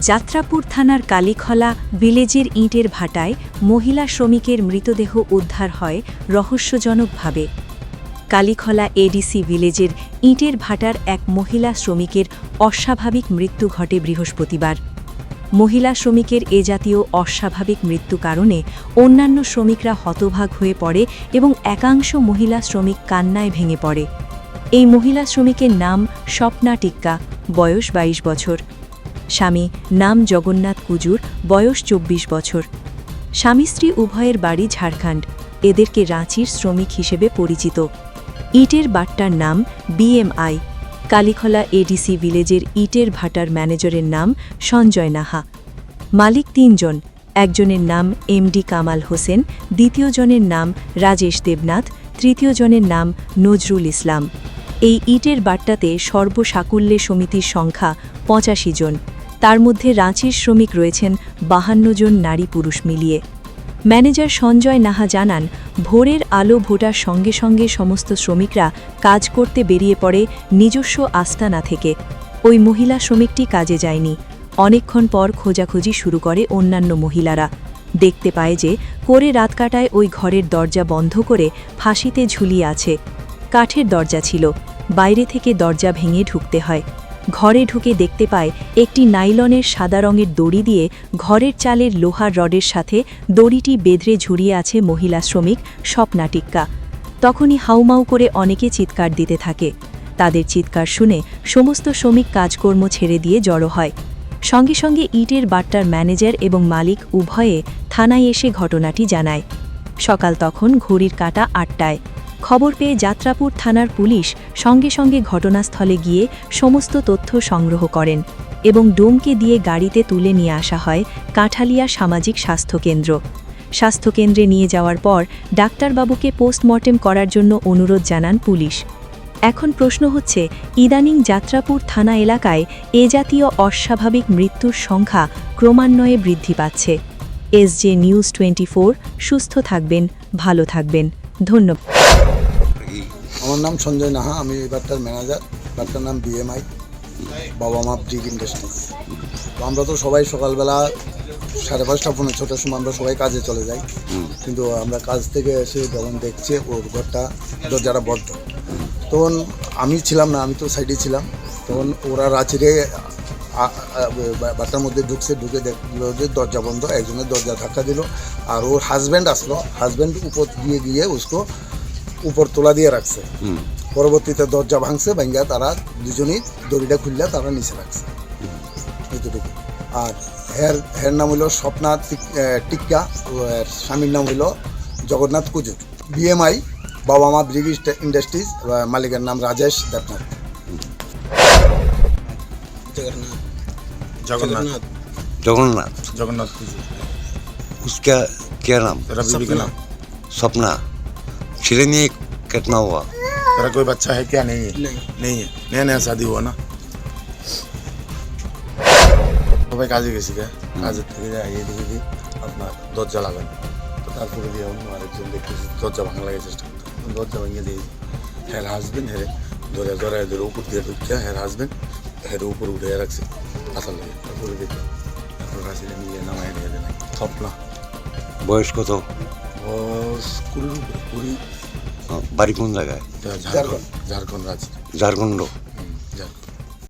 যাত্রাপুর থানার কালীখলা ভিলেজের ইটের ভাটায় মহিলা শ্রমিকের মৃতদেহ উদ্ধার হয় রহস্যজনকভাবে। কালীখলা এডিসি ভিলেজের ইটের ভাটার এক মহিলা শ্রমিকের অস্বাভাবিক মৃত্যু ঘটে বৃহস্পতিবার। মহিলা শ্রমিকের এ জাতীয় অস্বাভাবিক মৃত্যু কারণে অন্যান্য শ্রমিকরা হতভাগ হয়ে পড়ে এবং একাংশ মহিলা শ্রমিক কান্নায় ভেঙে পড়ে। এই মহিলা শ্রমিকের নাম স্বপ্না টিক্কা, বয়স ২২ বছর। স্বামী নাম জগন্নাথ কুজুর, বয়স ২৪ বছর। স্বামী স্ত্রী উভয়ের বাড়ি ঝাড়খণ্ড। এদেরকে রাঁচির শ্রমিক হিসেবে পরিচিত। ইটের বাট্টার নাম BMI। কালীখলা এডিসি ভিলেজের ইটের ভাটার ম্যানেজারের নাম সঞ্জয় নাহা। মালিক ৩ জন, একজনের নাম MD কামাল হোসেন, দ্বিতীয় জনের নাম রাজেশ দেবনাথ, তৃতীয় জনের নাম নজরুল ইসলাম। এই ইটের বাট্টাতে সর্বসাকুল্যে সমিতির সংখ্যা ৮৫ জন। তার মধ্যে রাঁচির শ্রমিক রয়েছেন ৫২ জন নারী পুরুষ মিলিয়ে। ম্যানেজার সঞ্জয় নাহা জানান, ভোরের আলো ফোটার সঙ্গে সঙ্গে সমস্ত শ্রমিকরা কাজ করতে বেরিয়ে পড়ে নিজস্ব আস্তানা থেকে। ওই মহিলা শ্রমিকটি কাজে যায়নি। অনেকক্ষণ পর খোঁজাখুঁজি শুরু করে অন্যান্য মহিলারা। দেখতে পায় যে করে রাত কাটায় ওই ঘরের দরজা বন্ধ করে ফাঁসিতে ঝুলিয়ে আছে। কাঠের দরজা ছিল, বাইরে থেকে দরজা ভেঙে ঢুকতে হয়। ঘরে ঢুকে দেখতে পায় একটি নাইলনের সাদা রঙের দড়ি দিয়ে ঘরের চালের লোহার রডের সাথে দড়িটি বেঁধে ঝুরিয়ে আছে মহিলা শ্রমিক স্বপ্না টিক্কা। তখনই হাউমাউ করে অনেকে চিৎকার দিতে থাকে। তাদের চিৎকার শুনে সমস্ত শ্রমিক কাজকর্ম ছেড়ে দিয়ে জড়ো হয়। সঙ্গে সঙ্গে ইটের বাট্টার ম্যানেজার এবং মালিক উভয়ে থানায় এসে ঘটনাটি জানায়। সকাল তখন ঘড়ির কাঁটা ৮টায়। খবর পেয়ে যাত্রাপুর থানার পুলিশ সঙ্গে সঙ্গে ঘটনাস্থলে গিয়ে সমস্ত তথ্য সংগ্রহ করেন এবং ডোমকে দিয়ে গাড়িতে তুলে নিয়ে আসা হয় কাঁঠালিয়া সামাজিক স্বাস্থ্যকেন্দ্র। স্বাস্থ্যকেন্দ্রে নিয়ে যাওয়ার পর ডাক্তারবাবুকে পোস্টমর্টেম করার জন্য অনুরোধ জানান পুলিশ। এখন প্রশ্ন হচ্ছে, ইদানিং যাত্রাপুর থানা এলাকায় এ জাতীয় অস্বাভাবিক মৃত্যুর সংখ্যা ক্রমান্বয়ে বৃদ্ধি পাচ্ছে। SJ নিউজ 24, সুস্থ থাকবেন, ভালো থাকবেন। ধন্যবাদ। আমার নাম সঞ্জয় নাহা, আমি এই বাট্টার ম্যানেজার। বাট্টার নাম BMI, বাবা মা ব্রিক ইন্ডাস্ট্রিজ। তো আমরা তো সবাই সকালবেলা 5:30 পৌনে 6টার সময় আমরা সবাই কাজে চলে যাই। কিন্তু আমরা কাজ থেকে এসে যখন দেখছি ওর ঘরটা দরজাটা বদ্ধ, তখন আমি ছিলাম না, আমি তো সাইডে ছিলাম। তখন ওরা রাঁচিরে বাট্টার মধ্যে ঢুকে দেখলো যে দরজা বন্ধ। একজনের দরজা ধাক্কা দিল, আর ওর হাজব্যান্ড আসলো। হাজব্যান্ড উপর গিয়ে উসকো উপর তোলা দিয়ে রাখছে। পরবর্তীতে দরজা ভাঙছে, ভাঙ্গা তারা দুজনেই দড়িটা খুললে তারা নিচে রাখছে, এতটুকু। আর হের নাম হইল স্বপ্না টিক্কা, স্বামীর নাম হইল জগন্নাথ কুজুর। BMI, বাবা মা ব্রিক ইন্ডাস্ট্রিজ, মালিকের नाम राजेश देवनाथ। जगन्नाथ जगन्नाथ जगन्नाथ कुजूर। उसका क्या नाम? तेरा बीवी का नाम? सपना। छिले नहीं कितना हुआ? तेरा कोई बच्चा है क्या? नहीं है। नहीं है, नया नया शादी हुआ ना। সবাই কাজে গেছি, কাজের থেকে যাই দেখি আপনার দরজা লাগানো। তো তারপরে দিয়ে অন্য আরেকজন দেখতেছি দরজা ভাঙা লাগে চেষ্টা করতে। দরজা ভেঙে দিয়ে হের হাজবেন্ড হেরে ধরে উপর দিয়ে ঢুকিয়া হের হাজবেন্ড হের উপর উঠে রাখছে আসার লাগে। তারপরে দেখি তারপর রাশিটা নিয়ে নামায় নিয়ে দেয় স্বপ্না। বয়স কত? বয়স 20-এর উপরে। 20। বাড়ি কোন জায়গায়? ঝাড়খণ্ড রাঁচি। ঝাড়খণ্ড।